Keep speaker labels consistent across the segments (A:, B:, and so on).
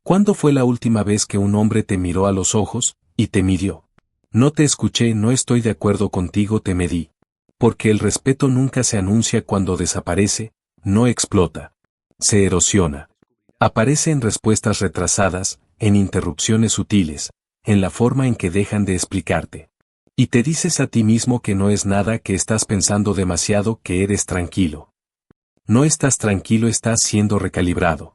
A: ¿Cuándo fue la última vez que un hombre te miró a los ojos y te midió? No te escuché, no estoy de acuerdo contigo, te medí. Porque el respeto nunca se anuncia cuando desaparece, no explota. Se erosiona. Aparece en respuestas retrasadas, en interrupciones sutiles, en la forma en que dejan de explicarte. Y te dices a ti mismo que no es nada, que estás pensando demasiado, que eres tranquilo. No estás tranquilo, estás siendo recalibrado.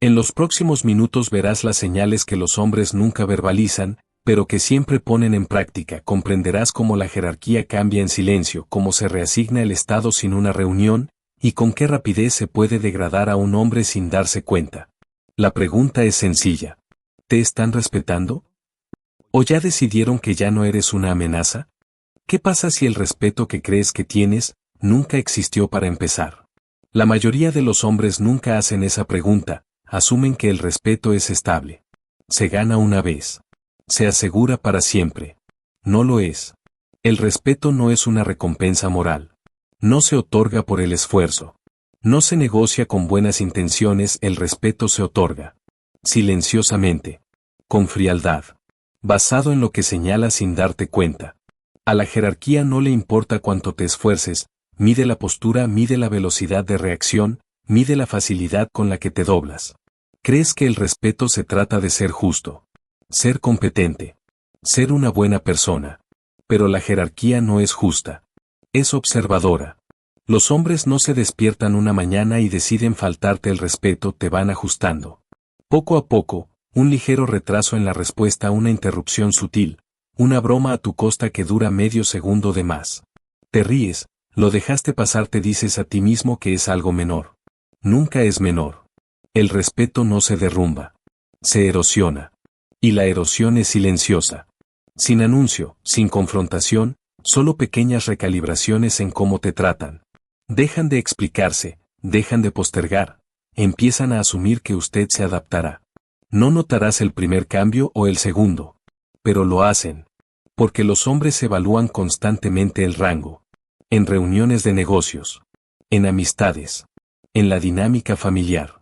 A: En los próximos minutos verás las señales que los hombres nunca verbalizan, pero que siempre ponen en práctica. Comprenderás cómo la jerarquía cambia en silencio, cómo se reasigna el estado sin una reunión, y con qué rapidez se puede degradar a un hombre sin darse cuenta. La pregunta es sencilla. ¿Te están respetando? ¿O ya decidieron que ya no eres una amenaza? ¿Qué pasa si el respeto que crees que tienes nunca existió para empezar? La mayoría de los hombres nunca hacen esa pregunta, asumen que el respeto es estable. Se gana una vez. Se asegura para siempre. No lo es. El respeto no es una recompensa moral. No se otorga por el esfuerzo. No se negocia con buenas intenciones, el respeto se otorga. Silenciosamente. Con frialdad. Basado en lo que señala sin darte cuenta. A la jerarquía no le importa cuánto te esfuerces, mide la postura, mide la velocidad de reacción, mide la facilidad con la que te doblas. ¿Crees que el respeto se trata de ser justo? Ser competente. Ser una buena persona. Pero la jerarquía no es justa. Es observadora. Los hombres no se despiertan una mañana y deciden faltarte el respeto, te van ajustando. Poco a poco, un ligero retraso en la respuesta, una interrupción sutil, una broma a tu costa que dura medio segundo de más. Te ríes, lo dejaste pasar, te dices a ti mismo que es algo menor. Nunca es menor. El respeto no se derrumba. Se erosiona. Y la erosión es silenciosa. Sin anuncio, sin confrontación, solo pequeñas recalibraciones en cómo te tratan. Dejan de explicarse, dejan de postergar, empiezan a asumir que usted se adaptará. No notarás el primer cambio o el segundo. Pero lo hacen. Porque los hombres evalúan constantemente el rango. En reuniones de negocios. En amistades. En la dinámica familiar.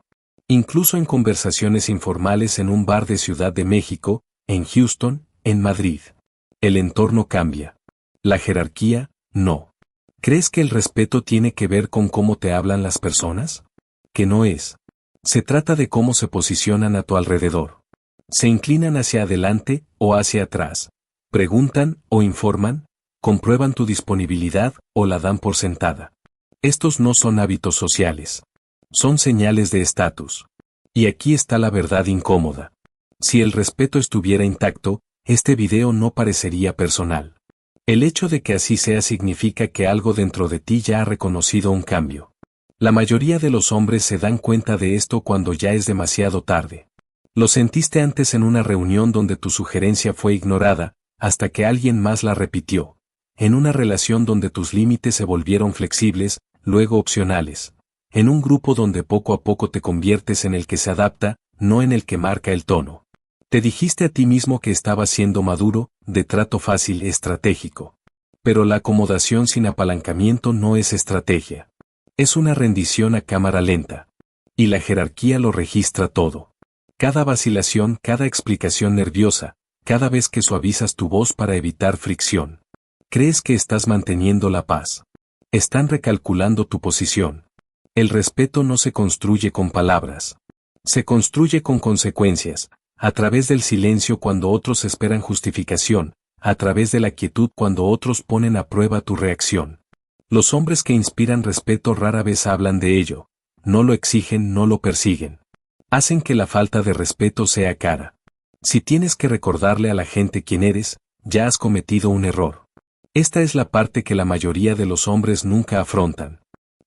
A: Incluso en conversaciones informales en un bar de Ciudad de México, en Houston, en Madrid. El entorno cambia. La jerarquía, no. ¿Crees que el respeto tiene que ver con cómo te hablan las personas? Que no es. Se trata de cómo se posicionan a tu alrededor. Se inclinan hacia adelante o hacia atrás. Preguntan o informan, comprueban tu disponibilidad o la dan por sentada. Estos no son hábitos sociales. Son señales de estatus. Y aquí está la verdad incómoda. Si el respeto estuviera intacto, este video no parecería personal. El hecho de que así sea significa que algo dentro de ti ya ha reconocido un cambio. La mayoría de los hombres se dan cuenta de esto cuando ya es demasiado tarde. Lo sentiste antes en una reunión donde tu sugerencia fue ignorada, hasta que alguien más la repitió. En una relación donde tus límites se volvieron flexibles, luego opcionales. En un grupo donde poco a poco te conviertes en el que se adapta, no en el que marca el tono. Te dijiste a ti mismo que estabas siendo maduro, de trato fácil, estratégico. Pero la acomodación sin apalancamiento no es estrategia. Es una rendición a cámara lenta. Y la jerarquía lo registra todo. Cada vacilación, cada explicación nerviosa, cada vez que suavizas tu voz para evitar fricción. Crees que estás manteniendo la paz. Están recalculando tu posición. El respeto no se construye con palabras. Se construye con consecuencias, a través del silencio cuando otros esperan justificación, a través de la quietud cuando otros ponen a prueba tu reacción. Los hombres que inspiran respeto rara vez hablan de ello, no lo exigen, no lo persiguen. Hacen que la falta de respeto sea cara. Si tienes que recordarle a la gente quién eres, ya has cometido un error. Esta es la parte que la mayoría de los hombres nunca afrontan.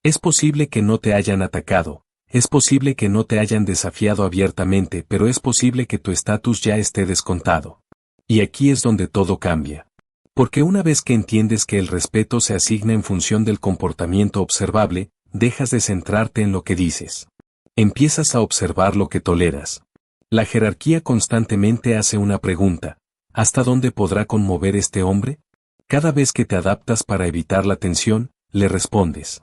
A: Es posible que no te hayan atacado, es posible que no te hayan desafiado abiertamente, pero es posible que tu estatus ya esté descontado. Y aquí es donde todo cambia. Porque una vez que entiendes que el respeto se asigna en función del comportamiento observable, dejas de centrarte en lo que dices. Empiezas a observar lo que toleras. La jerarquía constantemente hace una pregunta: ¿hasta dónde podrá conmover este hombre? Cada vez que te adaptas para evitar la tensión, le respondes.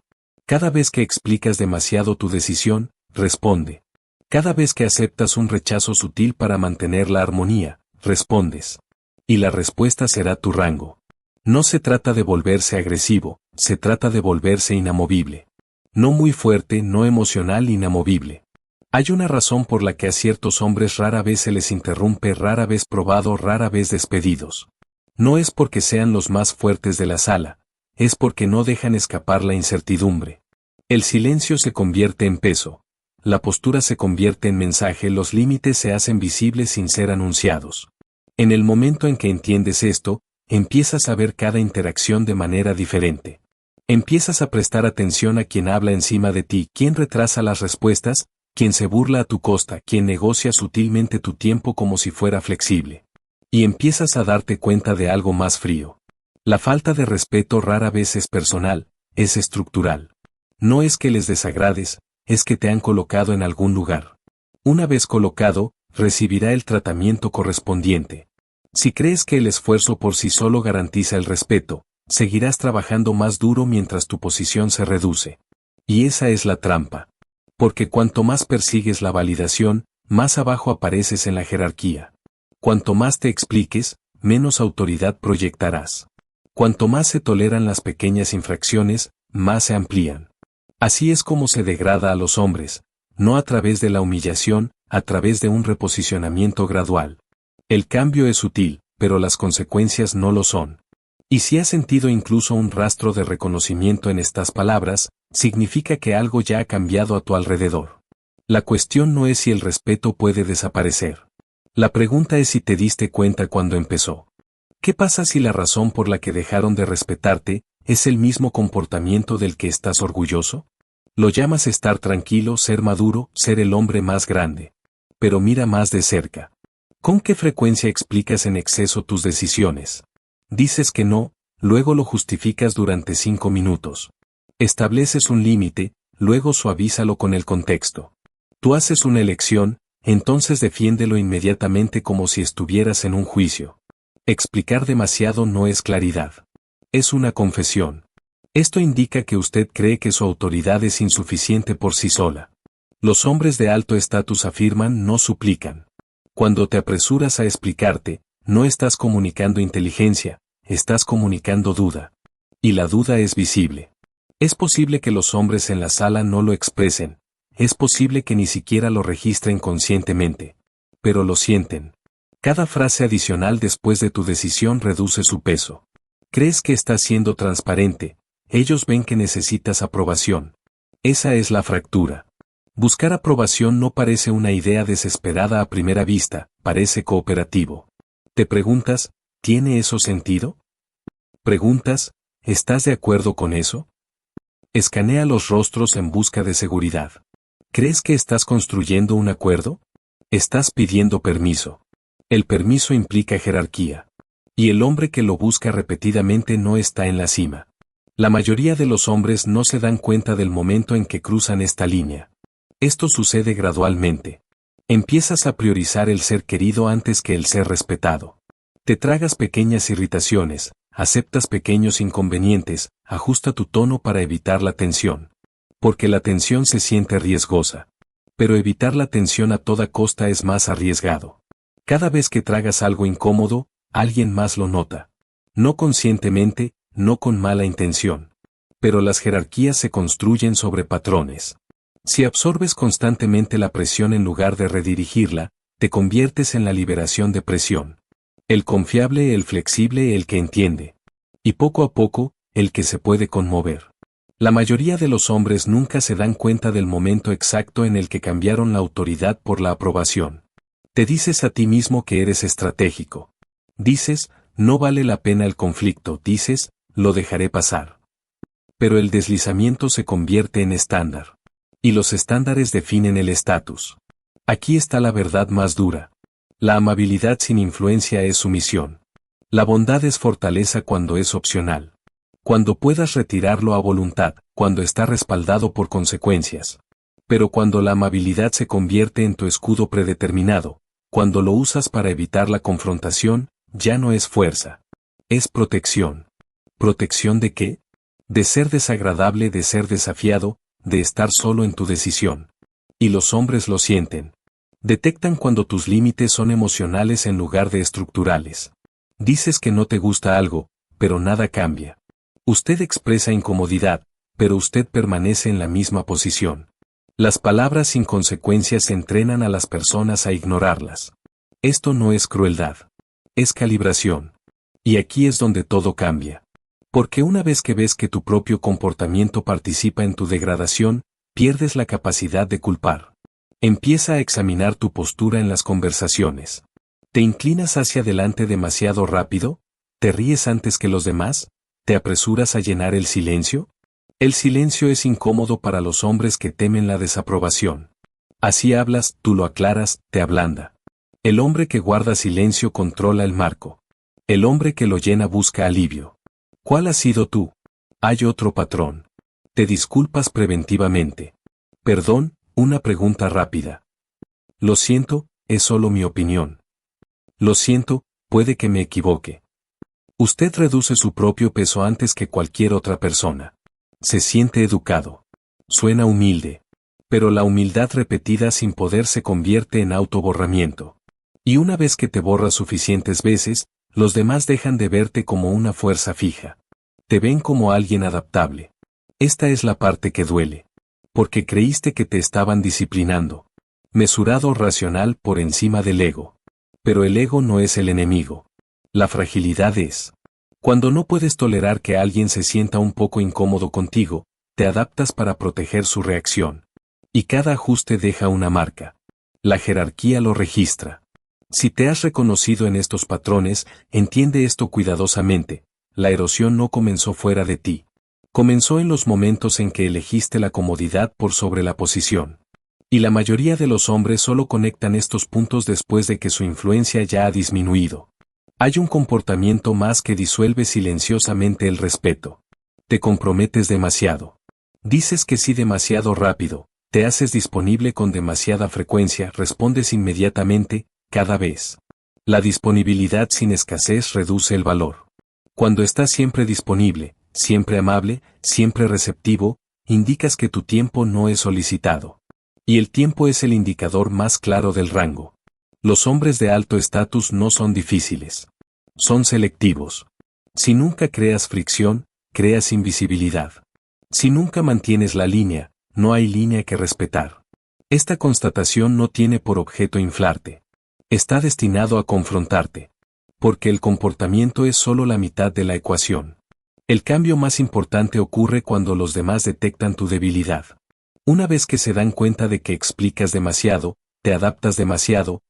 A: Cada vez que explicas demasiado tu decisión, responde. Cada vez que aceptas un rechazo sutil para mantener la armonía, respondes. Y la respuesta será tu rango. No se trata de volverse agresivo, se trata de volverse inamovible. No muy fuerte, no emocional, inamovible. Hay una razón por la que a ciertos hombres rara vez se les interrumpe, rara vez probado, rara vez despedidos. No es porque sean los más fuertes de la sala, es porque no dejan escapar la incertidumbre. El silencio se convierte en peso. La postura se convierte en mensaje, los límites se hacen visibles sin ser anunciados. En el momento en que entiendes esto, empiezas a ver cada interacción de manera diferente. Empiezas a prestar atención a quien habla encima de ti, quien retrasa las respuestas, quien se burla a tu costa, quien negocia sutilmente tu tiempo como si fuera flexible. Y empiezas a darte cuenta de algo más frío. La falta de respeto rara vez es personal, es estructural. No es que les desagrades, es que te han colocado en algún lugar. Una vez colocado, recibirá el tratamiento correspondiente. Si crees que el esfuerzo por sí solo garantiza el respeto, seguirás trabajando más duro mientras tu posición se reduce. Y esa es la trampa. Porque cuanto más persigues la validación, más abajo apareces en la jerarquía. Cuanto más te expliques, menos autoridad proyectarás. Cuanto más se toleran las pequeñas infracciones, más se amplían. Así es como se degrada a los hombres, no a través de la humillación, a través de un reposicionamiento gradual. El cambio es sutil, pero las consecuencias no lo son. Y si has sentido incluso un rastro de reconocimiento en estas palabras, significa que algo ya ha cambiado a tu alrededor. La cuestión no es si el respeto puede desaparecer. La pregunta es si te diste cuenta cuando empezó. ¿Qué pasa si la razón por la que dejaron de respetarte es el mismo comportamiento del que estás orgulloso? Lo llamas estar tranquilo, ser maduro, ser el hombre más grande. Pero mira más de cerca. ¿Con qué frecuencia explicas en exceso tus decisiones? Dices que no, luego lo justificas durante 5 minutos. Estableces un límite, luego suavízalo con el contexto. Tú haces una elección, entonces defiéndelo inmediatamente como si estuvieras en un juicio. Explicar demasiado no es claridad. Es una confesión. Esto indica que usted cree que su autoridad es insuficiente por sí sola. Los hombres de alto estatus afirman, no suplican. Cuando te apresuras a explicarte, no estás comunicando inteligencia, estás comunicando duda. Y la duda es visible. Es posible que los hombres en la sala no lo expresen, es posible que ni siquiera lo registren conscientemente. Pero lo sienten. Cada frase adicional después de tu decisión reduce su peso. Crees que estás siendo transparente, ellos ven que necesitas aprobación. Esa es la fractura. Buscar aprobación no parece una idea desesperada a primera vista, parece cooperativo. Te preguntas, ¿tiene eso sentido? Preguntas, ¿estás de acuerdo con eso? Escanea los rostros en busca de seguridad. ¿Crees que estás construyendo un acuerdo? Estás pidiendo permiso. El permiso implica jerarquía. Y el hombre que lo busca repetidamente no está en la cima. La mayoría de los hombres no se dan cuenta del momento en que cruzan esta línea. Esto sucede gradualmente. Empiezas a priorizar el ser querido antes que el ser respetado. Te tragas pequeñas irritaciones, aceptas pequeños inconvenientes, ajusta tu tono para evitar la tensión. Porque la tensión se siente riesgosa. Pero evitar la tensión a toda costa es más arriesgado. Cada vez que tragas algo incómodo, alguien más lo nota. No conscientemente, no con mala intención. Pero las jerarquías se construyen sobre patrones. Si absorbes constantemente la presión en lugar de redirigirla, te conviertes en la liberación de presión. El confiable, el flexible, el que entiende. Y poco a poco, el que se puede conmover. La mayoría de los hombres nunca se dan cuenta del momento exacto en el que cambiaron la autoridad por la aprobación. Te dices a ti mismo que eres estratégico. Dices, no vale la pena el conflicto, dices, lo dejaré pasar. Pero el deslizamiento se convierte en estándar. Y los estándares definen el estatus. Aquí está la verdad más dura. La amabilidad sin influencia es sumisión. La bondad es fortaleza cuando es opcional. Cuando puedas retirarlo a voluntad, cuando está respaldado por consecuencias. Pero cuando la amabilidad se convierte en tu escudo predeterminado, cuando lo usas para evitar la confrontación, ya no es fuerza. Es protección. ¿Protección de qué? De ser desagradable, de ser desafiado, de estar solo en tu decisión. Y los hombres lo sienten. Detectan cuando tus límites son emocionales en lugar de estructurales. Dices que no te gusta algo, pero nada cambia. Usted expresa incomodidad, pero usted permanece en la misma posición. Las palabras sin consecuencias entrenan a las personas a ignorarlas. Esto no es crueldad. Es calibración. Y aquí es donde todo cambia. Porque una vez que ves que tu propio comportamiento participa en tu degradación, pierdes la capacidad de culpar. Empieza a examinar tu postura en las conversaciones. ¿Te inclinas hacia adelante demasiado rápido? ¿Te ríes antes que los demás? ¿Te apresuras a llenar el silencio? El silencio es incómodo para los hombres que temen la desaprobación. Así hablas, tú lo aclaras, te ablanda. El hombre que guarda silencio controla el marco. El hombre que lo llena busca alivio. ¿Cuál has sido tú? Hay otro patrón. Te disculpas preventivamente. Perdón, una pregunta rápida. Lo siento, es solo mi opinión. Lo siento, puede que me equivoque. Usted reduce su propio peso antes que cualquier otra persona. Se siente educado. Suena humilde. Pero la humildad repetida sin poder se convierte en autoborramiento. Y una vez que te borras suficientes veces, los demás dejan de verte como una fuerza fija. Te ven como alguien adaptable. Esta es la parte que duele. Porque creíste que te estaban disciplinando. Mesurado racional por encima del ego. Pero el ego no es el enemigo. La fragilidad es. Cuando no puedes tolerar que alguien se sienta un poco incómodo contigo, te adaptas para proteger su reacción. Y cada ajuste deja una marca. La jerarquía lo registra. Si te has reconocido en estos patrones, entiende esto cuidadosamente. La erosión no comenzó fuera de ti. Comenzó en los momentos en que elegiste la comodidad por sobre la posición. Y la mayoría de los hombres solo conectan estos puntos después de que su influencia ya ha disminuido. Hay un comportamiento más que disuelve silenciosamente el respeto. Te comprometes demasiado. Dices que sí demasiado rápido, te haces disponible con demasiada frecuencia, respondes inmediatamente, cada vez. La disponibilidad sin escasez reduce el valor. Cuando estás siempre disponible, siempre amable, siempre receptivo, indicas que tu tiempo no es solicitado. Y el tiempo es el indicador más claro del rango. Los hombres de alto estatus no son difíciles. Son selectivos. Si nunca creas fricción, creas invisibilidad. Si nunca mantienes la línea, no hay línea que respetar. Esta constatación no tiene por objeto inflarte. Está destinado a confrontarte. Porque el comportamiento es solo la mitad de la ecuación. El cambio más importante ocurre cuando los demás detectan tu debilidad. Una vez que se dan cuenta de que explicas demasiado, te adaptas demasiado,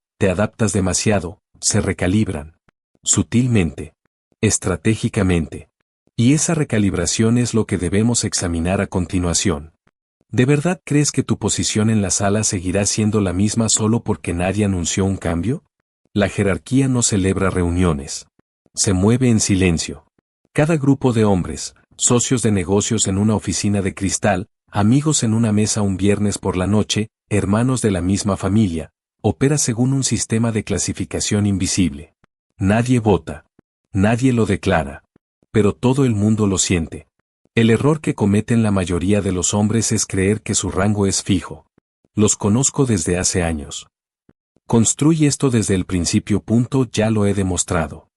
A: se recalibran. Sutilmente. Estratégicamente. Y esa recalibración es lo que debemos examinar a continuación. ¿De verdad crees que tu posición en la sala seguirá siendo la misma solo porque nadie anunció un cambio? La jerarquía no celebra reuniones. Se mueve en silencio. Cada grupo de hombres, socios de negocios en una oficina de cristal, amigos en una mesa un viernes por la noche, hermanos de la misma familia, opera según un sistema de clasificación invisible. Nadie vota. Nadie lo declara. Pero todo el mundo lo siente. El error que cometen la mayoría de los hombres es creer que su rango es fijo. Los conozco desde hace años. Construye esto desde el principio. Ya lo he demostrado.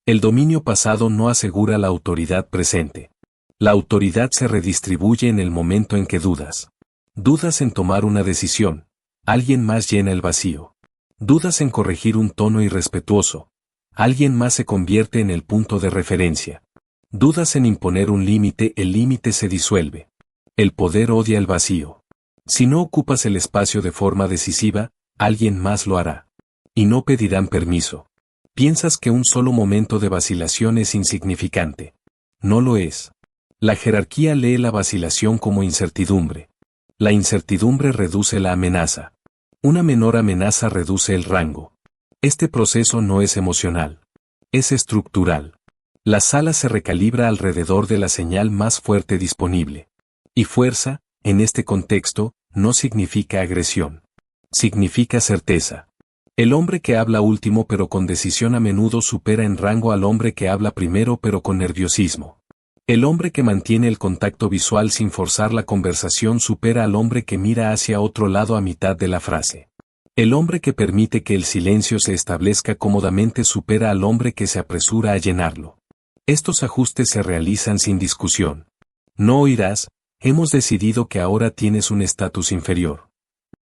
A: El dominio pasado no asegura la autoridad presente. La autoridad se redistribuye en el momento en que dudas. Dudas en tomar una decisión. Alguien más llena el vacío. Dudas en corregir un tono irrespetuoso. Alguien más se convierte en el punto de referencia. Dudas en imponer un límite, el límite se disuelve. El poder odia el vacío. Si no ocupas el espacio de forma decisiva, alguien más lo hará. Y no pedirán permiso. Piensas que un solo momento de vacilación es insignificante. No lo es. La jerarquía lee la vacilación como incertidumbre. La incertidumbre reduce la amenaza. Una menor amenaza reduce el rango. Este proceso no es emocional. Es estructural. La sala se recalibra alrededor de la señal más fuerte disponible. Y fuerza, en este contexto, no significa agresión. Significa certeza. El hombre que habla último pero con decisión a menudo supera en rango al hombre que habla primero pero con nerviosismo. El hombre que mantiene el contacto visual sin forzar la conversación supera al hombre que mira hacia otro lado a mitad de la frase. El hombre que permite que el silencio se establezca cómodamente supera al hombre que se apresura a llenarlo. Estos ajustes se realizan sin discusión. No oirás, hemos decidido que ahora tienes un estatus inferior.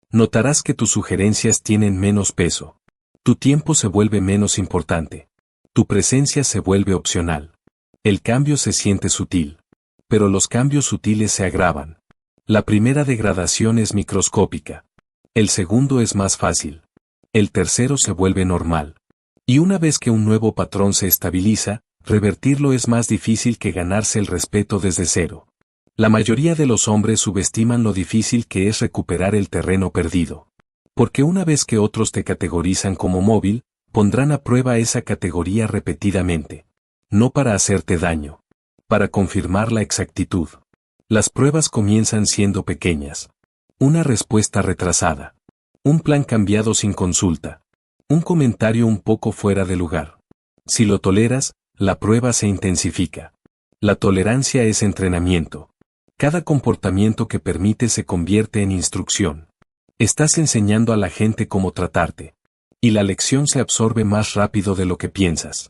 A: Notarás que tus sugerencias tienen menos peso. Tu tiempo se vuelve menos importante. Tu presencia se vuelve opcional. El cambio se siente sutil. Pero los cambios sutiles se agravan. La primera degradación es microscópica. El segundo es más fácil. El tercero se vuelve normal. Y una vez que un nuevo patrón se estabiliza, revertirlo es más difícil que ganarse el respeto desde cero. La mayoría de los hombres subestiman lo difícil que es recuperar el terreno perdido. Porque una vez que otros te categorizan como móvil, pondrán a prueba esa categoría repetidamente. No para hacerte daño. Para confirmar la exactitud. Las pruebas comienzan siendo pequeñas. Una respuesta retrasada. Un plan cambiado sin consulta. Un comentario un poco fuera de lugar. Si lo toleras, la prueba se intensifica. La tolerancia es entrenamiento. Cada comportamiento que permite se convierte en instrucción. Estás enseñando a la gente cómo tratarte. Y la lección se absorbe más rápido de lo que piensas.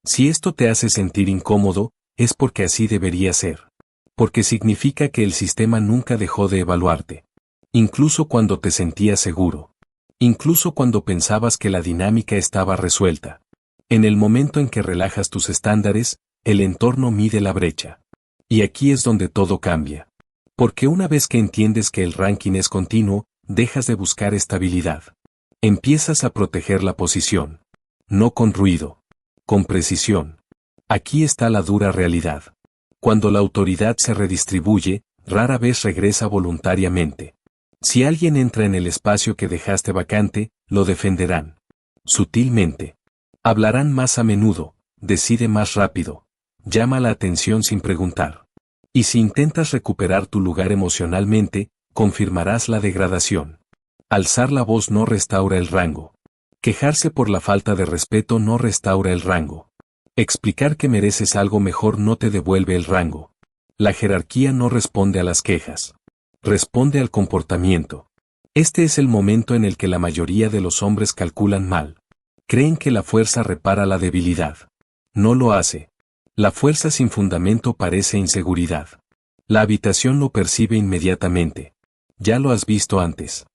A: Si esto te hace sentir incómodo, es porque así debería ser. Porque significa que el sistema nunca dejó de evaluarte. Incluso cuando te sentías seguro. Incluso cuando pensabas que la dinámica estaba resuelta. En el momento en que relajas tus estándares, el entorno mide la brecha. Y aquí es donde todo cambia. Porque una vez que entiendes que el ranking es continuo, dejas de buscar estabilidad. Empiezas a proteger la posición. No con ruido. Con precisión. Aquí está la dura realidad. Cuando la autoridad se redistribuye, rara vez regresa voluntariamente. Si alguien entra en el espacio que dejaste vacante, lo defenderán. Sutilmente. Hablarán más a menudo, decide más rápido. Llama la atención sin preguntar. Y si intentas recuperar tu lugar emocionalmente, confirmarás la degradación. Alzar la voz no restaura el rango. Quejarse por la falta de respeto no restaura el rango. Explicar que mereces algo mejor no te devuelve el rango. La jerarquía no responde a las quejas. Responde al comportamiento. Este es el momento en el que la mayoría de los hombres calculan mal. Creen que la fuerza repara la debilidad. No lo hace. La fuerza sin fundamento parece inseguridad. La habitación lo percibe inmediatamente. Ya lo has visto antes.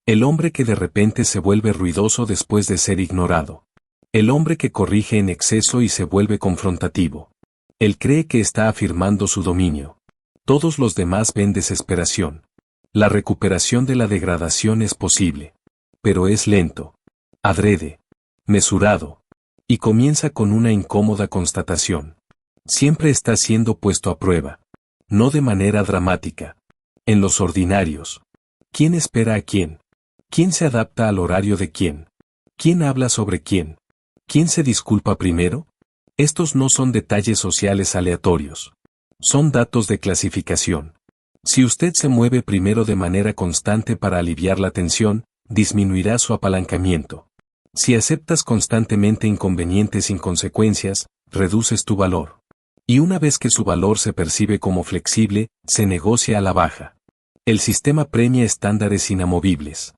A: El hombre que de repente se vuelve ruidoso después de ser ignorado. El hombre que corrige en exceso y se vuelve confrontativo. Él cree que está afirmando su dominio. Todos los demás ven desesperación. La recuperación de la degradación es posible. Pero es lento. Adrede. Mesurado. Y comienza con una incómoda constatación. Siempre está siendo puesto a prueba. No de manera dramática. En los ordinarios. ¿Quién espera a quién? ¿Quién se adapta al horario de quién? ¿Quién habla sobre quién? ¿Quién se disculpa primero? Estos no son detalles sociales aleatorios. Son datos de clasificación. Si usted se mueve primero de manera constante para aliviar la tensión, disminuirá su apalancamiento. Si aceptas constantemente inconvenientes sin consecuencias, reduces tu valor. Y una vez que su valor se percibe como flexible, se negocia a la baja. El sistema premia estándares inamovibles.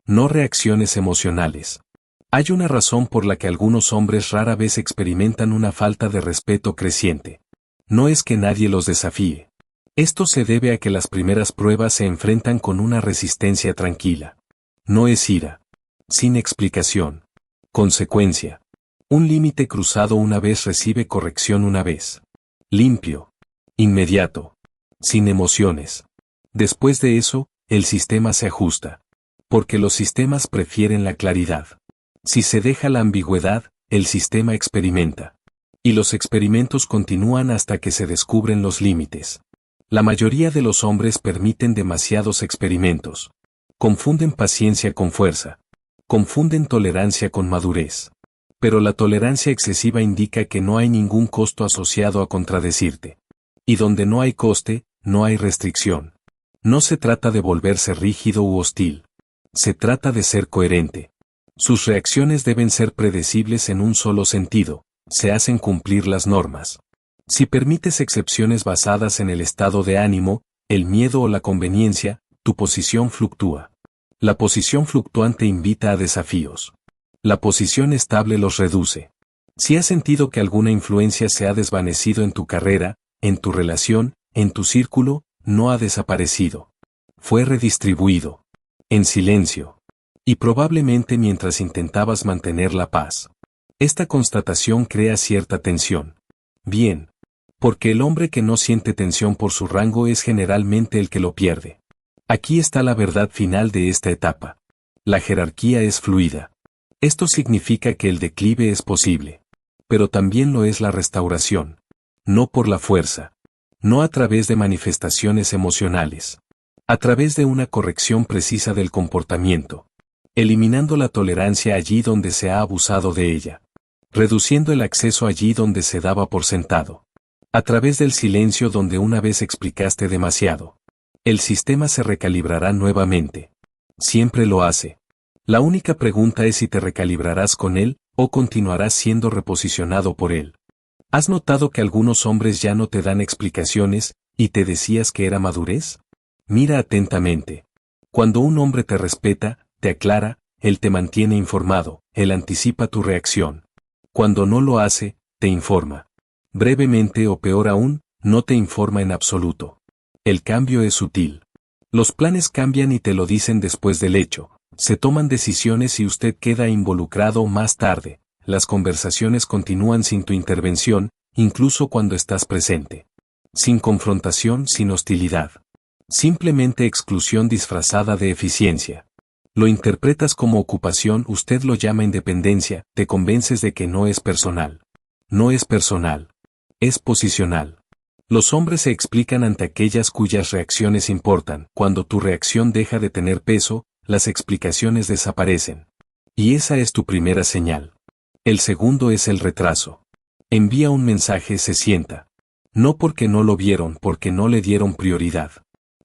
A: No reacciones emocionales. Hay una razón por la que algunos hombres rara vez experimentan una falta de respeto creciente. No es que nadie los desafíe. Esto se debe a que las primeras pruebas se enfrentan con una resistencia tranquila. No es ira. Sin explicación. Consecuencia. Un límite cruzado una vez recibe corrección una vez. Limpio. Inmediato. Sin emociones. Después de eso, el sistema se ajusta. Porque los sistemas prefieren la claridad. Si se deja la ambigüedad, el sistema experimenta. Y los experimentos continúan hasta que se descubren los límites. La mayoría de los hombres permiten demasiados experimentos. Confunden paciencia con fuerza. Confunden tolerancia con madurez. Pero la tolerancia excesiva indica que no hay ningún costo asociado a contradecirte. Y donde no hay coste, no hay restricción. No se trata de volverse rígido u hostil. Se trata de ser coherente. Sus reacciones deben ser predecibles en un solo sentido, se hacen cumplir las normas. Si permites excepciones basadas en el estado de ánimo, el miedo o la conveniencia, tu posición fluctúa. La posición fluctuante invita a desafíos. La posición estable los reduce. Si has sentido que alguna influencia se ha desvanecido en tu carrera, en tu relación, en tu círculo, no ha desaparecido. Fue redistribuido. En silencio. Y probablemente mientras intentabas mantener la paz. Esta constatación crea cierta tensión. Bien. Porque el hombre que no siente tensión por su rango es generalmente el que lo pierde. Aquí está la verdad final de esta etapa. La jerarquía es fluida. Esto significa que el declive es posible. Pero también lo es la restauración. No por la fuerza. No a través de manifestaciones emocionales. A través de una corrección precisa del comportamiento. Eliminando la tolerancia allí donde se ha abusado de ella. Reduciendo el acceso allí donde se daba por sentado. A través del silencio donde una vez explicaste demasiado. El sistema se recalibrará nuevamente. Siempre lo hace. La única pregunta es si te recalibrarás con él, o continuarás siendo reposicionado por él. ¿Has notado que algunos hombres ya no te dan explicaciones, y te decías que era madurez? Mira atentamente. Cuando un hombre te respeta, te aclara, él te mantiene informado, él anticipa tu reacción. Cuando no lo hace, te informa. Brevemente o peor aún, no te informa en absoluto. El cambio es sutil. Los planes cambian y te lo dicen después del hecho. Se toman decisiones y usted queda involucrado más tarde. Las conversaciones continúan sin tu intervención, incluso cuando estás presente. Sin confrontación, sin hostilidad. Simplemente exclusión disfrazada de eficiencia. Lo interpretas como ocupación, usted lo llama independencia, te convences de que no es personal. No es personal. Es posicional. Los hombres se explican ante aquellas cuyas reacciones importan. Cuando tu reacción deja de tener peso, las explicaciones desaparecen. Y esa es tu primera señal. El segundo es el retraso. Envía un mensaje, se sienta. No porque no lo vieron, porque no le dieron prioridad.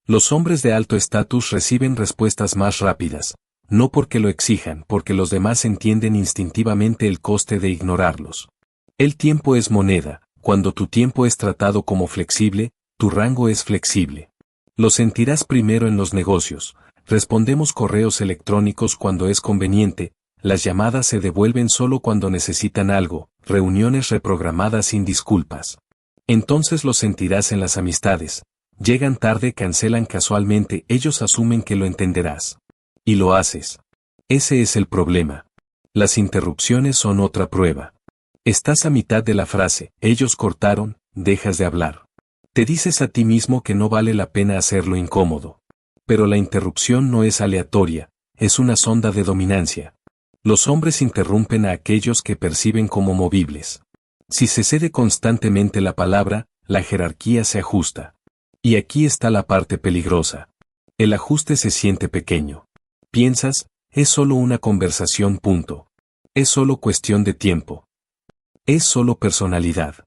A: Los hombres de alto estatus reciben respuestas más rápidas. No porque lo exijan, porque los demás entienden instintivamente el coste de ignorarlos. El tiempo es moneda. Cuando tu tiempo es tratado como flexible, tu rango es flexible. Lo sentirás primero en los negocios. Respondemos correos electrónicos cuando es conveniente, las llamadas se devuelven solo cuando necesitan algo, reuniones reprogramadas sin disculpas. Entonces lo sentirás en las amistades. Llegan tarde, cancelan casualmente, ellos asumen que lo entenderás. Y lo haces. Ese es el problema. Las interrupciones son otra prueba. Estás a mitad de la frase, ellos cortaron, dejas de hablar. Te dices a ti mismo que no vale la pena hacerlo incómodo. Pero la interrupción no es aleatoria, es una sonda de dominancia. Los hombres interrumpen a aquellos que perciben como movibles. Si se cede constantemente la palabra, la jerarquía se ajusta. Y aquí está la parte peligrosa. El ajuste se siente pequeño. Piensas, es solo una conversación, punto. Es solo cuestión de tiempo. Es solo personalidad.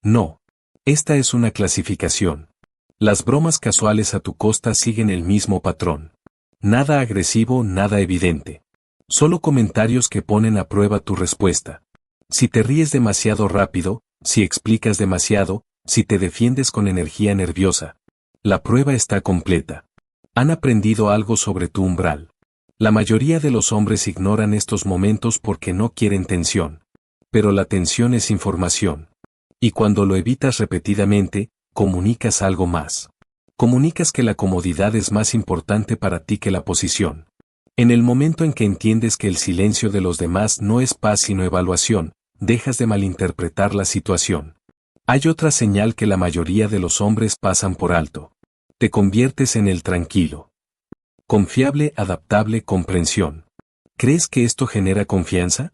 A: No. Esta es una clasificación. Las bromas casuales a tu costa siguen el mismo patrón. Nada agresivo, nada evidente. Solo comentarios que ponen a prueba tu respuesta. Si te ríes demasiado rápido, si explicas demasiado, si te defiendes con energía nerviosa. La prueba está completa. Han aprendido algo sobre tu umbral. La mayoría de los hombres ignoran estos momentos porque no quieren tensión. Pero la tensión es información. Y cuando lo evitas repetidamente, comunicas algo más. Comunicas que la comodidad es más importante para ti que la posición. En el momento en que entiendes que el silencio de los demás no es paz sino evaluación, dejas de malinterpretar la situación. Hay otra señal que la mayoría de los hombres pasan por alto. Te conviertes en el tranquilo. Confiable, adaptable, comprensión. ¿Crees que esto genera confianza?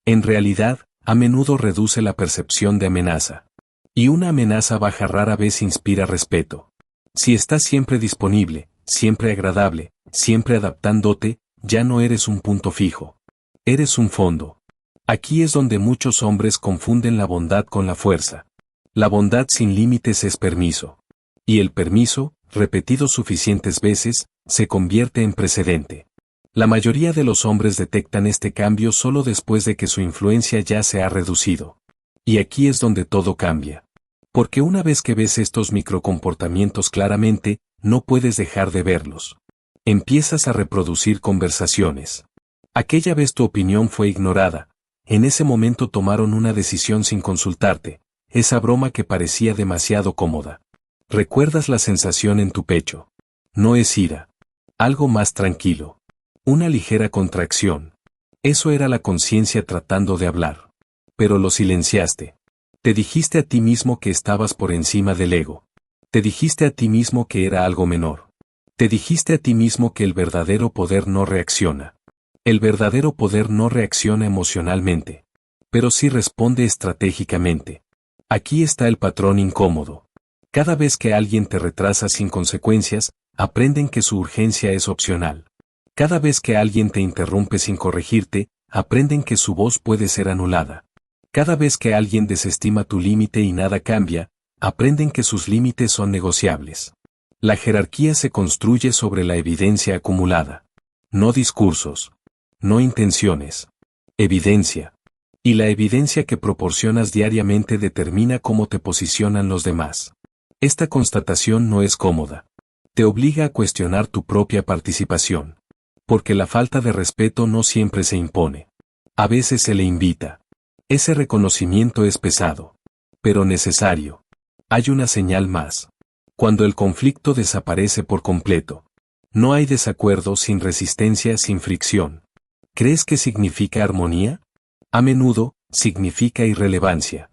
A: En realidad, a menudo reduce la percepción de amenaza. Y una amenaza baja rara vez inspira respeto. Si estás siempre disponible, siempre agradable, siempre adaptándote, ya no eres un punto fijo. Eres un fondo. Aquí es donde muchos hombres confunden la bondad con la fuerza. La bondad sin límites es permiso. Y el permiso, repetido suficientes veces, se convierte en precedente. La mayoría de los hombres detectan este cambio solo después de que su influencia ya se ha reducido. Y aquí es donde todo cambia. Porque una vez que ves estos microcomportamientos claramente, no puedes dejar de verlos. Empiezas a reproducir conversaciones. Aquella vez tu opinión fue ignorada. En ese momento tomaron una decisión sin consultarte. Esa broma que parecía demasiado cómoda. ¿Recuerdas la sensación en tu pecho? No es ira. Algo más tranquilo. Una ligera contracción. Eso era la conciencia tratando de hablar. Pero lo silenciaste. Te dijiste a ti mismo que estabas por encima del ego. Te dijiste a ti mismo que era algo menor. Te dijiste a ti mismo que el verdadero poder no reacciona. El verdadero poder no reacciona emocionalmente. Pero sí responde estratégicamente. Aquí está el patrón incómodo. Cada vez que alguien te retrasa sin consecuencias, aprenden que su urgencia es opcional. Cada vez que alguien te interrumpe sin corregirte, aprenden que su voz puede ser anulada. Cada vez que alguien desestima tu límite y nada cambia, aprenden que sus límites son negociables. La jerarquía se construye sobre la evidencia acumulada. No discursos. No intenciones. Evidencia. Y la evidencia que proporcionas diariamente determina cómo te posicionan los demás. Esta constatación no es cómoda. Te obliga a cuestionar tu propia participación. Porque la falta de respeto no siempre se impone. A veces se le invita. Ese reconocimiento es pesado. Pero necesario. Hay una señal más. Cuando el conflicto desaparece por completo. No hay desacuerdo sin resistencia, sin fricción. ¿Crees que significa armonía? A menudo, significa irrelevancia.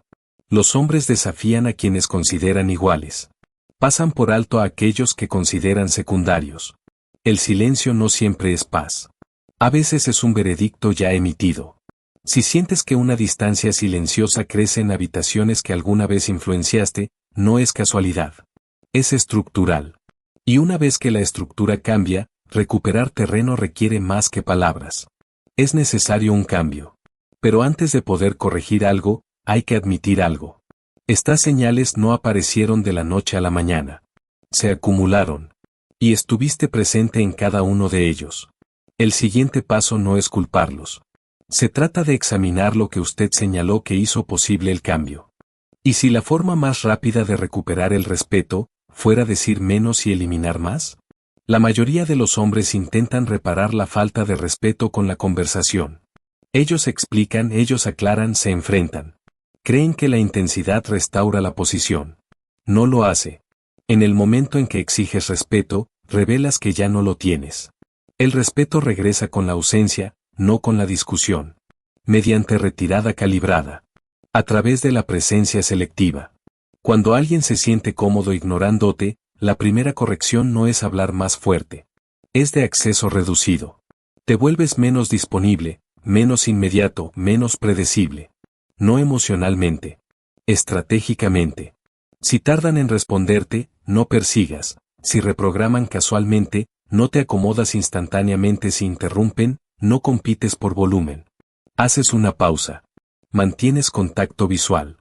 A: Los hombres desafían a quienes consideran iguales. Pasan por alto a aquellos que consideran secundarios. El silencio no siempre es paz. A veces es un veredicto ya emitido. Si sientes que una distancia silenciosa crece en habitaciones que alguna vez influenciaste, no es casualidad. Es estructural. Y una vez que la estructura cambia, recuperar terreno requiere más que palabras. Es necesario un cambio. Pero antes de poder corregir algo, hay que admitir algo. Estas señales no aparecieron de la noche a la mañana. Se acumularon. Y estuviste presente en cada uno de ellos. El siguiente paso no es culparlos. Se trata de examinar lo que usted señaló que hizo posible el cambio. ¿Y si la forma más rápida de recuperar el respeto fuera decir menos y eliminar más? La mayoría de los hombres intentan reparar la falta de respeto con la conversación. Ellos explican, ellos aclaran, se enfrentan. Creen que la intensidad restaura la posición. No lo hace. En el momento en que exiges respeto, revelas que ya no lo tienes. El respeto regresa con la ausencia, no con la discusión. Mediante retirada calibrada. A través de la presencia selectiva. Cuando alguien se siente cómodo ignorándote, la primera corrección no es hablar más fuerte. Es de acceso reducido. Te vuelves menos disponible, menos inmediato, menos predecible. No emocionalmente. Estratégicamente. Si tardan en responderte, no persigas. Si reprograman casualmente, no te acomodas instantáneamente. Si interrumpen, no compites por volumen. Haces una pausa. Mantienes contacto visual.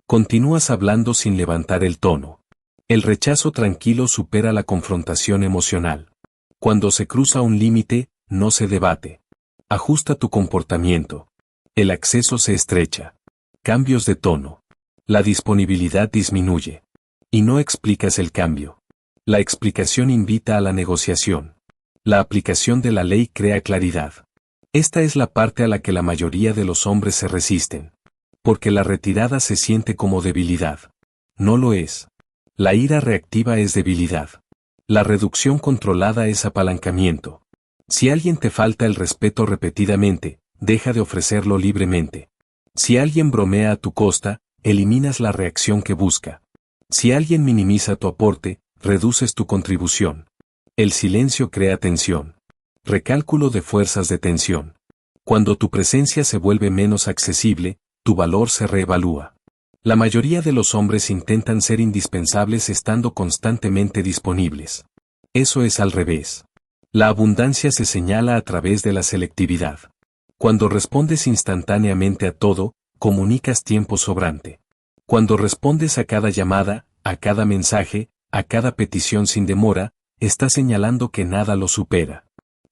A: Continúas hablando sin levantar el tono. El rechazo tranquilo supera la confrontación emocional. Cuando se cruza un límite, no se debate. Ajusta tu comportamiento. El acceso se estrecha. Cambios de tono. La disponibilidad disminuye. Y no explicas el cambio. La explicación invita a la negociación. La aplicación de la ley crea claridad. Esta es la parte a la que la mayoría de los hombres se resisten. Porque la retirada se siente como debilidad. No lo es. La ira reactiva es debilidad. La reducción controlada es apalancamiento. Si alguien te falta el respeto repetidamente, deja de ofrecerlo libremente. Si alguien bromea a tu costa, eliminas la reacción que busca. Si alguien minimiza tu aporte, reduces tu contribución. El silencio crea tensión. Recálculo de fuerzas de tensión. Cuando tu presencia se vuelve menos accesible, tu valor se reevalúa. La mayoría de los hombres intentan ser indispensables estando constantemente disponibles. Eso es al revés. La abundancia se señala a través de la selectividad. Cuando respondes instantáneamente a todo, comunicas tiempo sobrante. Cuando respondes a cada llamada, a cada mensaje, a cada petición sin demora, estás señalando que nada lo supera.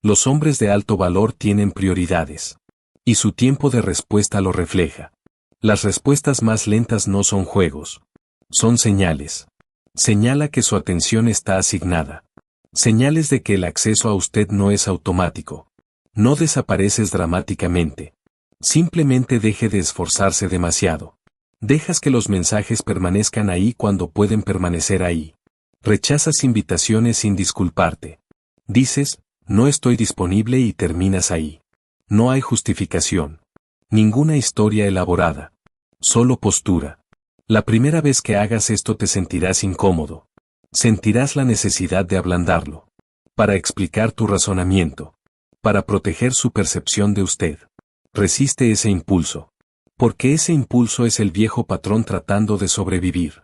A: Los hombres de alto valor tienen prioridades. Y su tiempo de respuesta lo refleja. Las respuestas más lentas no son juegos. Son señales. Señala que su atención está asignada. Señales de que el acceso a usted no es automático. No desapareces dramáticamente. Simplemente deje de esforzarse demasiado. Dejas que los mensajes permanezcan ahí cuando pueden permanecer ahí. Rechazas invitaciones sin disculparte. Dices, no estoy disponible y terminas ahí. No hay justificación. Ninguna historia elaborada. Solo postura. La primera vez que hagas esto te sentirás incómodo. Sentirás la necesidad de ablandarlo. Para explicar tu razonamiento. Para proteger su percepción de usted. Resiste ese impulso. Porque ese impulso es el viejo patrón tratando de sobrevivir.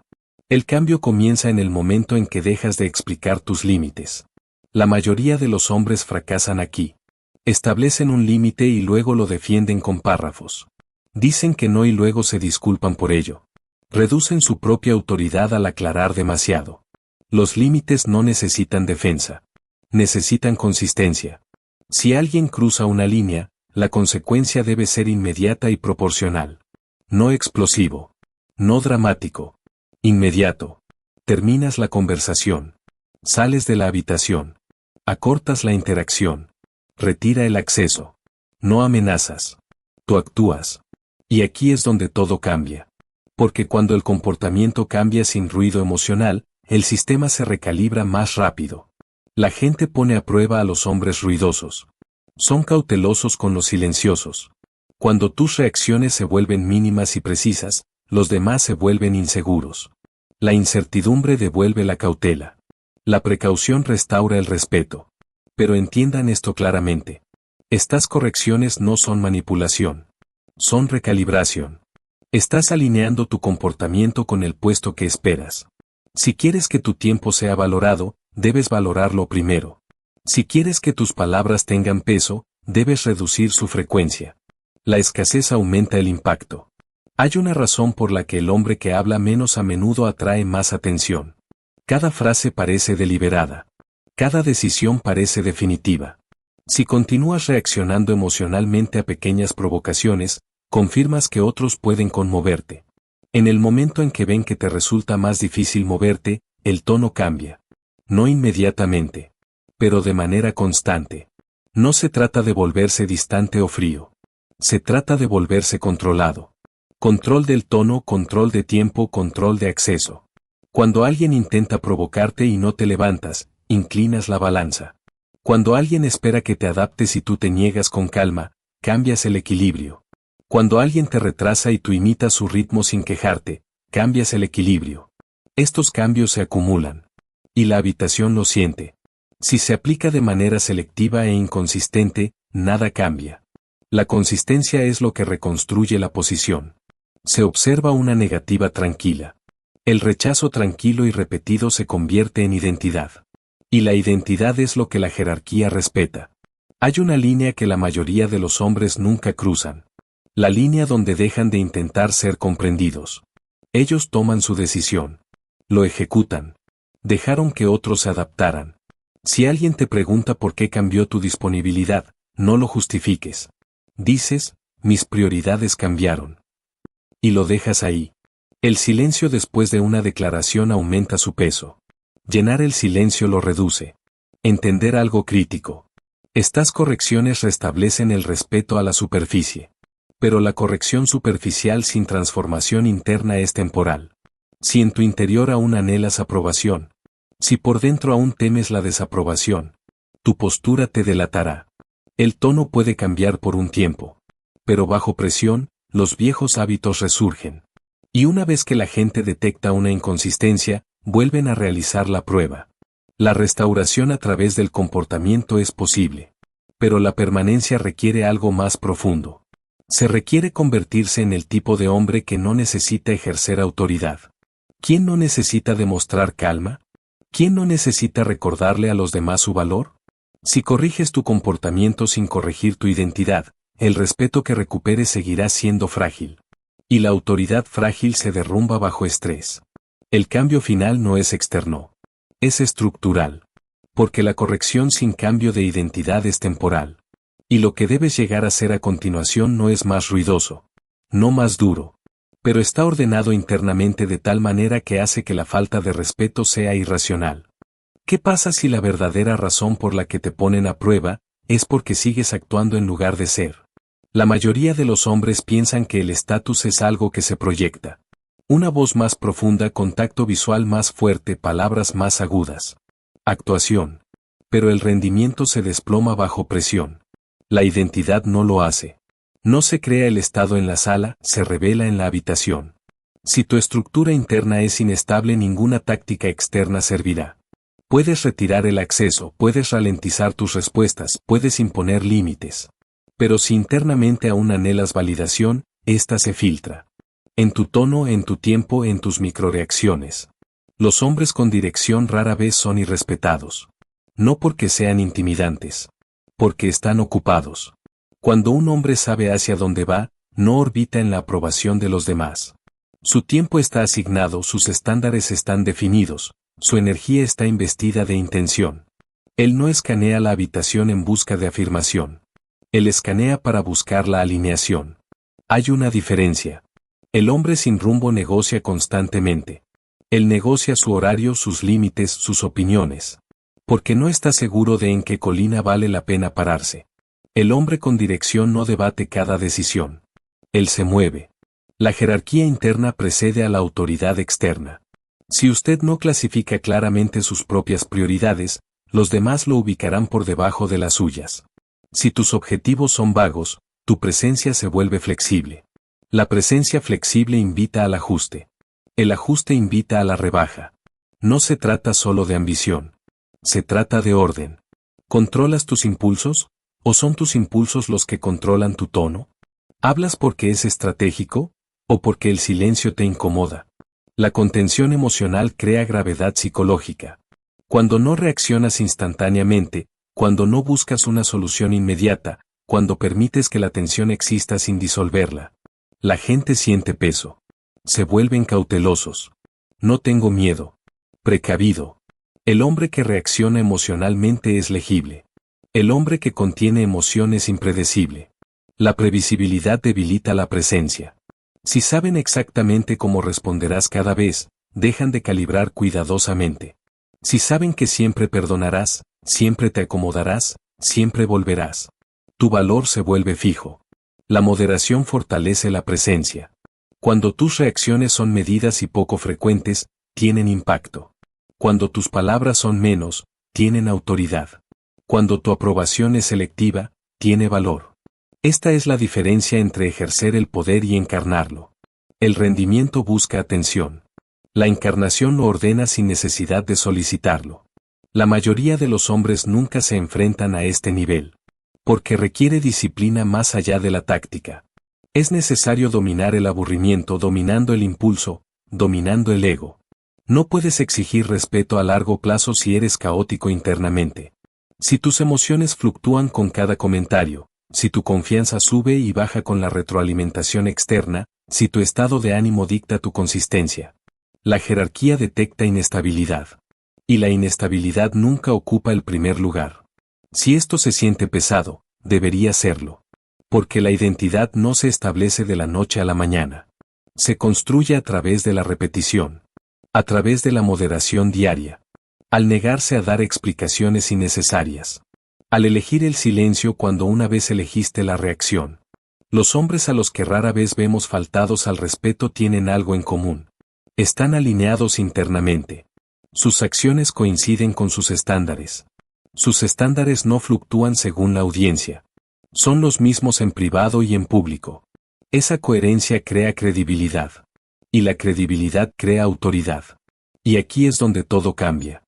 A: El cambio comienza en el momento en que dejas de explicar tus límites. La mayoría de los hombres fracasan aquí. Establecen un límite y luego lo defienden con párrafos. Dicen que no y luego se disculpan por ello. Reducen su propia autoridad al aclarar demasiado. Los límites no necesitan defensa. Necesitan consistencia. Si alguien cruza una línea, la consecuencia debe ser inmediata y proporcional. No explosivo. No dramático. Inmediato. Terminas la conversación. Sales de la habitación. Acortas la interacción. Retira el acceso. No amenazas. Tú actúas. Y aquí es donde todo cambia. Porque cuando el comportamiento cambia sin ruido emocional, el sistema se recalibra más rápido. La gente pone a prueba a los hombres ruidosos. Son cautelosos con los silenciosos. Cuando tus reacciones se vuelven mínimas y precisas, los demás se vuelven inseguros. La incertidumbre devuelve la cautela. La precaución restaura el respeto. Pero entiendan esto claramente. Estas correcciones no son manipulación. Son recalibración. Estás alineando tu comportamiento con el puesto que esperas. Si quieres que tu tiempo sea valorado, debes valorarlo primero. Si quieres que tus palabras tengan peso, debes reducir su frecuencia. La escasez aumenta el impacto. Hay una razón por la que el hombre que habla menos a menudo atrae más atención. Cada frase parece deliberada. Cada decisión parece definitiva. Si continúas reaccionando emocionalmente a pequeñas provocaciones, confirmas que otros pueden conmoverte. En el momento en que ven que te resulta más difícil moverte, el tono cambia. No inmediatamente, pero de manera constante. No se trata de volverse distante o frío. Se trata de volverse controlado. Control del tono, control de tiempo, control de acceso. Cuando alguien intenta provocarte y no te levantas, inclinas la balanza. Cuando alguien espera que te adaptes y tú te niegas con calma, cambias el equilibrio. Cuando alguien te retrasa y tú imitas su ritmo sin quejarte, cambias el equilibrio. Estos cambios se acumulan. Y la habitación lo siente. Si se aplica de manera selectiva e inconsistente, nada cambia. La consistencia es lo que reconstruye la posición. Se observa una negativa tranquila. El rechazo tranquilo y repetido se convierte en identidad. Y la identidad es lo que la jerarquía respeta. Hay una línea que la mayoría de los hombres nunca cruzan. La línea donde dejan de intentar ser comprendidos. Ellos toman su decisión. Lo ejecutan. Dejaron que otros se adaptaran. Si alguien te pregunta por qué cambió tu disponibilidad, no lo justifiques. Dices, mis prioridades cambiaron. Y lo dejas ahí. El silencio después de una declaración aumenta su peso. Llenar el silencio lo reduce. Entender algo crítico. Estas correcciones restablecen el respeto a la superficie. Pero la corrección superficial sin transformación interna es temporal. Si en tu interior aún anhelas aprobación, si por dentro aún temes la desaprobación, tu postura te delatará. El tono puede cambiar por un tiempo. Pero bajo presión, los viejos hábitos resurgen. Y una vez que la gente detecta una inconsistencia, vuelven a realizar la prueba. La restauración a través del comportamiento es posible. Pero la permanencia requiere algo más profundo. Se requiere convertirse en el tipo de hombre que no necesita ejercer autoridad. ¿Quién no necesita demostrar calma? ¿Quién no necesita recordarle a los demás su valor? Si corriges tu comportamiento sin corregir tu identidad, el respeto que recuperes seguirá siendo frágil. Y la autoridad frágil se derrumba bajo estrés. El cambio final no es externo. Es estructural. Porque la corrección sin cambio de identidad es temporal. Y lo que debes llegar a ser a continuación no es más ruidoso. No más duro. pero está ordenado internamente de tal manera que hace que la falta de respeto sea irracional. ¿Qué pasa si la verdadera razón por la que te ponen a prueba es porque sigues actuando en lugar de ser? La mayoría de los hombres piensan que el estatus es algo que se proyecta. Una voz más profunda, contacto visual más fuerte, palabras más agudas. Actuación. Pero el rendimiento se desploma bajo presión. La identidad no lo hace. No se crea el estado en la sala, se revela en la habitación. Si tu estructura interna es inestable, ninguna táctica externa servirá. Puedes retirar el acceso, puedes ralentizar tus respuestas, puedes imponer límites. Pero si internamente aún anhelas validación, ésta se filtra. En tu tono, en tu tiempo, en tus microreacciones. Los hombres con dirección rara vez son irrespetados. No porque sean intimidantes. Porque están ocupados. Cuando un hombre sabe hacia dónde va, no orbita en la aprobación de los demás. Su tiempo está asignado, sus estándares están definidos, su energía está investida de intención. Él no escanea la habitación en busca de afirmación. Él escanea para buscar la alineación. Hay una diferencia. El hombre sin rumbo negocia constantemente. Él negocia su horario, sus límites, sus opiniones. Porque no está seguro de en qué colina vale la pena pararse. El hombre con dirección no debate cada decisión. Él se mueve. La jerarquía interna precede a la autoridad externa. Si usted no clasifica claramente sus propias prioridades, los demás lo ubicarán por debajo de las suyas. Si tus objetivos son vagos, tu presencia se vuelve flexible. La presencia flexible invita al ajuste. El ajuste invita a la rebaja. No se trata solo de ambición. Se trata de orden. ¿Controlas tus impulsos? ¿O son tus impulsos los que controlan tu tono? ¿Hablas porque es estratégico? ¿O porque el silencio te incomoda? La contención emocional crea gravedad psicológica. Cuando no reaccionas instantáneamente, cuando no buscas una solución inmediata, cuando permites que la tensión exista sin disolverla, la gente siente peso. Se vuelven cautelosos. No tengo miedo. Precavido. El hombre que reacciona emocionalmente es legible. El hombre que contiene emoción es impredecible. La previsibilidad debilita la presencia. Si saben exactamente cómo responderás cada vez, dejan de calibrar cuidadosamente. Si saben que siempre perdonarás, siempre te acomodarás, siempre volverás. Tu valor se vuelve fijo. La moderación fortalece la presencia. Cuando tus reacciones son medidas y poco frecuentes, tienen impacto. Cuando tus palabras son menos, tienen autoridad. Cuando tu aprobación es selectiva, tiene valor. Esta es la diferencia entre ejercer el poder y encarnarlo. El rendimiento busca atención. La encarnación lo ordena sin necesidad de solicitarlo. La mayoría de los hombres nunca se enfrentan a este nivel. Porque requiere disciplina más allá de la táctica. Es necesario dominar el aburrimiento dominando el impulso, dominando el ego. No puedes exigir respeto a largo plazo si eres caótico internamente. Si tus emociones fluctúan con cada comentario, si tu confianza sube y baja con la retroalimentación externa, si tu estado de ánimo dicta tu consistencia. La jerarquía detecta inestabilidad. Y la inestabilidad nunca ocupa el primer lugar. Si esto se siente pesado, debería serlo. Porque la identidad no se establece de la noche a la mañana. Se construye a través de la repetición. A través de la moderación diaria. Al negarse a dar explicaciones innecesarias. Al elegir el silencio cuando una vez elegiste la reacción. Los hombres a los que rara vez vemos faltados al respeto tienen algo en común. Están alineados internamente. Sus acciones coinciden con sus estándares. Sus estándares no fluctúan según la audiencia. Son los mismos en privado y en público. Esa coherencia crea credibilidad. Y la credibilidad crea autoridad. Y aquí es donde todo cambia.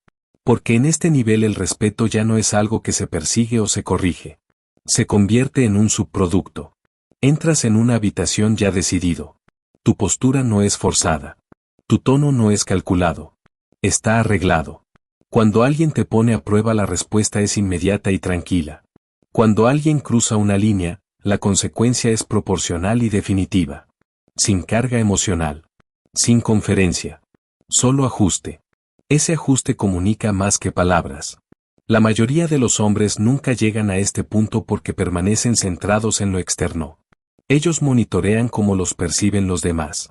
A: Porque en este nivel el respeto ya no es algo que se persigue o se corrige. Se convierte en un subproducto. Entras en una habitación ya decidido. Tu postura no es forzada. Tu tono no es calculado. Está arreglado. Cuando alguien te pone a prueba, la respuesta es inmediata y tranquila. Cuando alguien cruza una línea, la consecuencia es proporcional y definitiva. Sin carga emocional. Sin conferencia. Solo ajuste. Ese ajuste comunica más que palabras. La mayoría de los hombres nunca llegan a este punto porque permanecen centrados en lo externo. Ellos monitorean cómo los perciben los demás.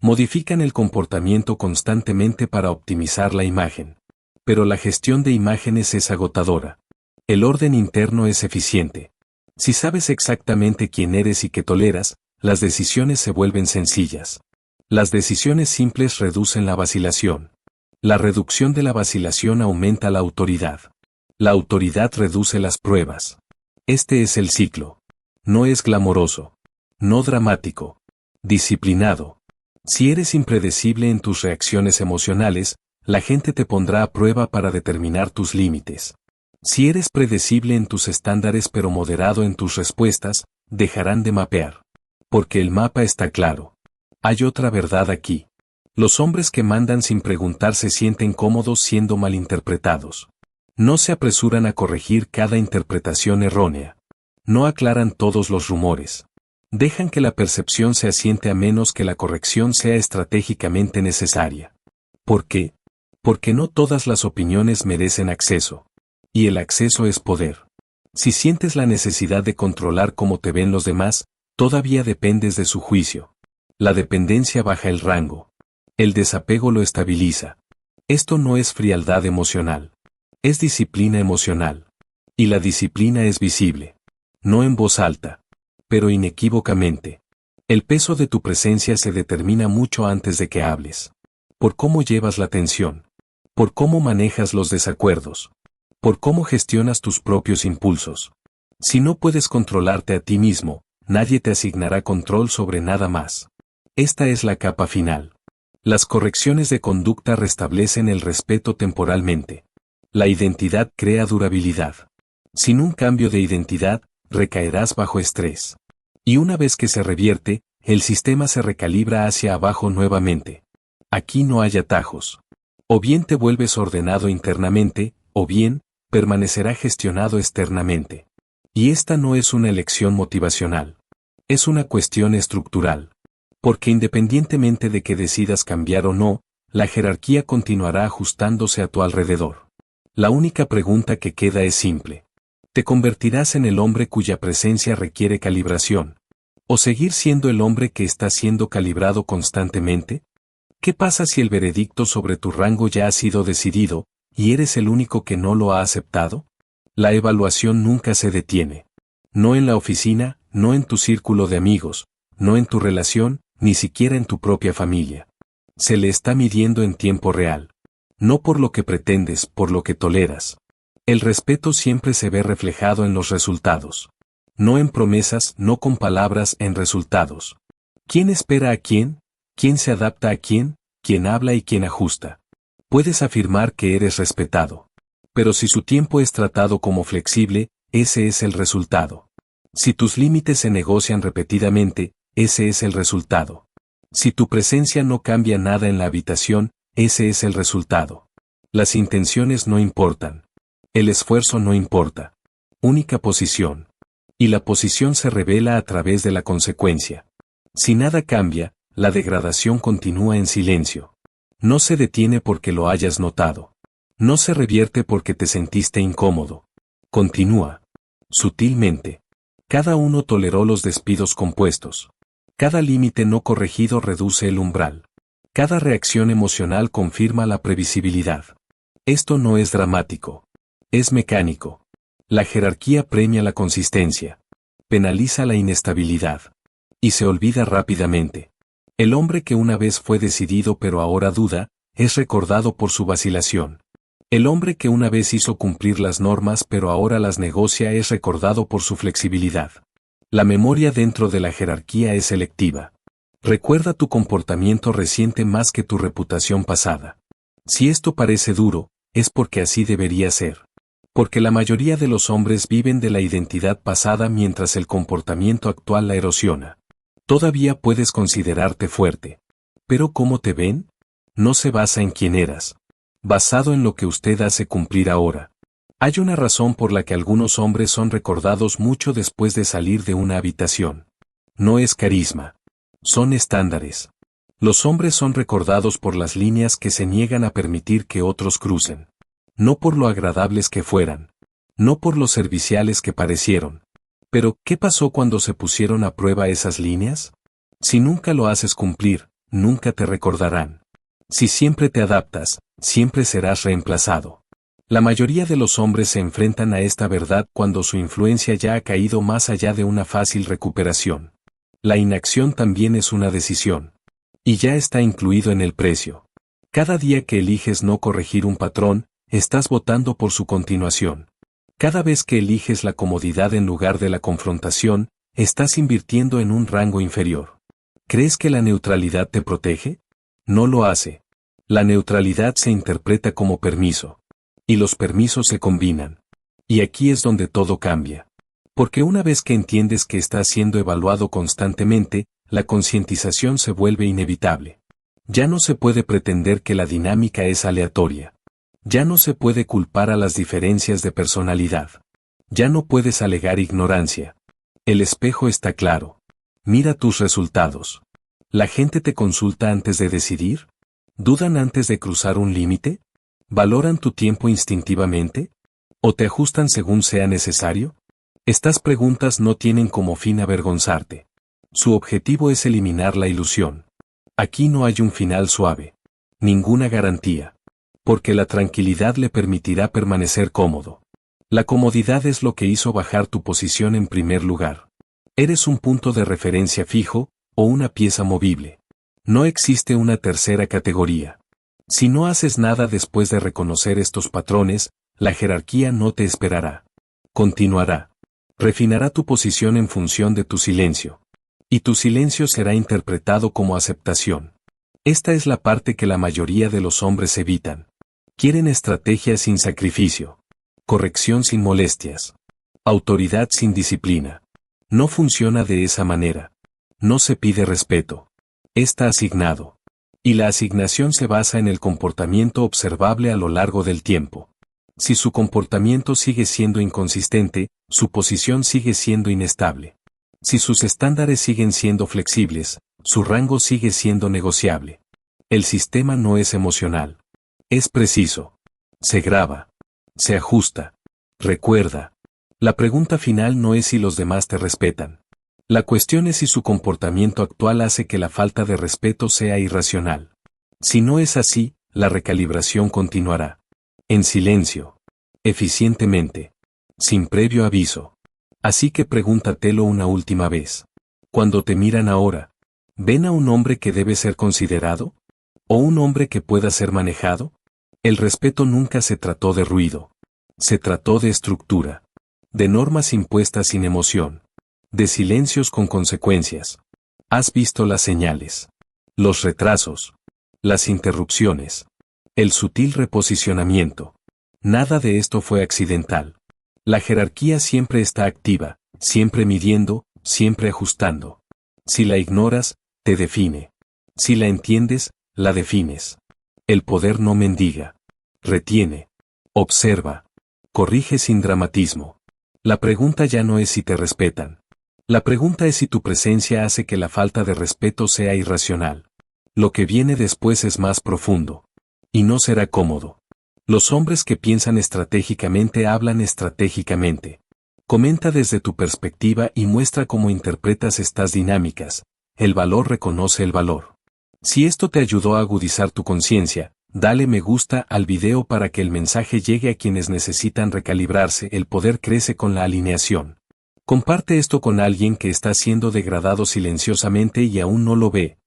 A: Modifican el comportamiento constantemente para optimizar la imagen. Pero la gestión de imágenes es agotadora. El orden interno es eficiente. Si sabes exactamente quién eres y qué toleras, las decisiones se vuelven sencillas. Las decisiones simples reducen la vacilación. La reducción de la vacilación aumenta la autoridad. La autoridad reduce las pruebas. Este es el ciclo. No es glamoroso. No dramático. Disciplinado. Si eres impredecible en tus reacciones emocionales, la gente te pondrá a prueba para determinar tus límites. Si eres predecible en tus estándares pero moderado en tus respuestas, dejarán de mapear. Porque el mapa está claro. Hay otra verdad aquí. Los hombres que mandan sin preguntar se sienten cómodos siendo malinterpretados. No se apresuran a corregir cada interpretación errónea. No aclaran todos los rumores. Dejan que la percepción se asiente a menos que la corrección sea estratégicamente necesaria. ¿Por qué? Porque no todas las opiniones merecen acceso. Y el acceso es poder. Si sientes la necesidad de controlar cómo te ven los demás, todavía dependes de su juicio. La dependencia baja el rango. El desapego lo estabiliza. Esto no es frialdad emocional. Es disciplina emocional. Y la disciplina es visible. No en voz alta. Pero inequívocamente. El peso de tu presencia se determina mucho antes de que hables. Por cómo llevas la tensión. Por cómo manejas los desacuerdos. Por cómo gestionas tus propios impulsos. Si no puedes controlarte a ti mismo, nadie te asignará control sobre nada más. Esta es la capa final. Las correcciones de conducta restablecen el respeto temporalmente. La identidad crea durabilidad. Sin un cambio de identidad, recaerás bajo estrés. Y una vez que se revierte, el sistema se recalibra hacia abajo nuevamente. Aquí no hay atajos. O bien te vuelves ordenado internamente, o bien, permanecerá gestionado externamente. Y esta no es una elección motivacional. Es una cuestión estructural. Porque independientemente de que decidas cambiar o no, la jerarquía continuará ajustándose a tu alrededor. La única pregunta que queda es simple. ¿Te convertirás en el hombre cuya presencia requiere calibración? ¿O seguir siendo el hombre que está siendo calibrado constantemente? ¿Qué pasa si el veredicto sobre tu rango ya ha sido decidido, y eres el único que no lo ha aceptado? La evaluación nunca se detiene. No en la oficina, no en tu círculo de amigos, no en tu relación, ni siquiera en tu propia familia. Se le está midiendo en tiempo real. No por lo que pretendes, por lo que toleras. El respeto siempre se ve reflejado en los resultados. No en promesas, no con palabras, en resultados. ¿Quién espera a quién? ¿Quién se adapta a quién? ¿Quién habla y quién ajusta? Puedes afirmar que eres respetado. Pero si su tiempo es tratado como flexible, ese es el resultado. Si tus límites se negocian repetidamente, ese es el resultado. Si tu presencia no cambia nada en la habitación, ese es el resultado. Las intenciones no importan. El esfuerzo no importa. Única posición. Y la posición se revela a través de la consecuencia. Si nada cambia, la degradación continúa en silencio. No se detiene porque lo hayas notado. No se revierte porque te sentiste incómodo. Continúa. Sutilmente. Cada uno toleró los despidos compuestos. Cada límite no corregido reduce el umbral. Cada reacción emocional confirma la previsibilidad. Esto no es dramático. Es mecánico. La jerarquía premia la consistencia. Penaliza la inestabilidad. Y se olvida rápidamente. El hombre que una vez fue decidido pero ahora duda, es recordado por su vacilación. El hombre que una vez hizo cumplir las normas pero ahora las negocia es recordado por su flexibilidad. La memoria dentro de la jerarquía es selectiva. Recuerda tu comportamiento reciente más que tu reputación pasada. Si esto parece duro, es porque así debería ser. Porque la mayoría de los hombres viven de la identidad pasada mientras el comportamiento actual la erosiona. Todavía puedes considerarte fuerte. ¿Pero cómo te ven? No se basa en quién eras. Basado en lo que usted hace cumplir ahora. Hay una razón por la que algunos hombres son recordados mucho después de salir de una habitación. No es carisma. Son estándares. Los hombres son recordados por las líneas que se niegan a permitir que otros crucen. No por lo agradables que fueran. No por lo serviciales que parecieron. Pero, ¿qué pasó cuando se pusieron a prueba esas líneas? Si nunca lo haces cumplir, nunca te recordarán. Si siempre te adaptas, siempre serás reemplazado. La mayoría de los hombres se enfrentan a esta verdad cuando su influencia ya ha caído más allá de una fácil recuperación. La inacción también es una decisión. Y ya está incluido en el precio. Cada día que eliges no corregir un patrón, estás votando por su continuación. Cada vez que eliges la comodidad en lugar de la confrontación, estás invirtiendo en un rango inferior. ¿Crees que la neutralidad te protege? No lo hace. La neutralidad se interpreta como permiso. Y los permisos se combinan. Y aquí es donde todo cambia. Porque una vez que entiendes que estás siendo evaluado constantemente, la concientización se vuelve inevitable. Ya no se puede pretender que la dinámica es aleatoria. Ya no se puede culpar a las diferencias de personalidad. Ya no puedes alegar ignorancia. El espejo está claro. Mira tus resultados. ¿La gente te consulta antes de decidir? ¿Dudan antes de cruzar un límite? ¿Valoran tu tiempo instintivamente? ¿O te ajustan según sea necesario? Estas preguntas no tienen como fin avergonzarte. Su objetivo es eliminar la ilusión. Aquí no hay un final suave. Ninguna garantía. Porque la tranquilidad le permitirá permanecer cómodo. La comodidad es lo que hizo bajar tu posición en primer lugar. Eres un punto de referencia fijo, o una pieza movible. No existe una tercera categoría. Si no haces nada después de reconocer estos patrones, la jerarquía no te esperará. Continuará. Refinará tu posición en función de tu silencio. Y tu silencio será interpretado como aceptación. Esta es la parte que la mayoría de los hombres evitan. Quieren estrategia sin sacrificio. Corrección sin molestias. Autoridad sin disciplina. No funciona de esa manera. No se pide respeto. Está asignado. Y la asignación se basa en el comportamiento observable a lo largo del tiempo. Si su comportamiento sigue siendo inconsistente, su posición sigue siendo inestable. Si sus estándares siguen siendo flexibles, su rango sigue siendo negociable. El sistema no es emocional. Es preciso. Se graba. Se ajusta. Recuerda. La pregunta final no es si los demás te respetan. La cuestión es si su comportamiento actual hace que la falta de respeto sea irracional. Si no es así, la recalibración continuará. En silencio. Eficientemente. Sin previo aviso. Así que pregúntatelo una última vez. Cuando te miran ahora, ¿ven a un hombre que debe ser considerado? ¿O un hombre que pueda ser manejado? El respeto nunca se trató de ruido. Se trató de estructura. De normas impuestas sin emoción. De silencios con consecuencias. Has visto las señales. Los retrasos. Las interrupciones. El sutil reposicionamiento. Nada de esto fue accidental. La jerarquía siempre está activa, siempre midiendo, siempre ajustando. Si la ignoras, te define. Si la entiendes, la defines. El poder no mendiga. Retiene. Observa. Corrige sin dramatismo. La pregunta ya no es si te respetan. La pregunta es si tu presencia hace que la falta de respeto sea irracional. Lo que viene después es más profundo. Y no será cómodo. Los hombres que piensan estratégicamente hablan estratégicamente. Comenta desde tu perspectiva y muestra cómo interpretas estas dinámicas. El valor reconoce el valor. Si esto te ayudó a agudizar tu conciencia, dale me gusta al video para que el mensaje llegue a quienes necesitan recalibrarse. El poder crece con la alineación. Comparte esto con alguien que está siendo degradado silenciosamente y aún no lo ve.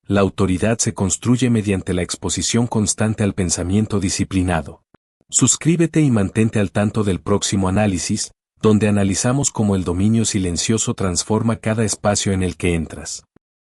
A: La autoridad se construye mediante la exposición constante al pensamiento disciplinado. Suscríbete y mantente al tanto del próximo análisis, donde analizamos cómo el dominio silencioso transforma cada espacio en el que entras.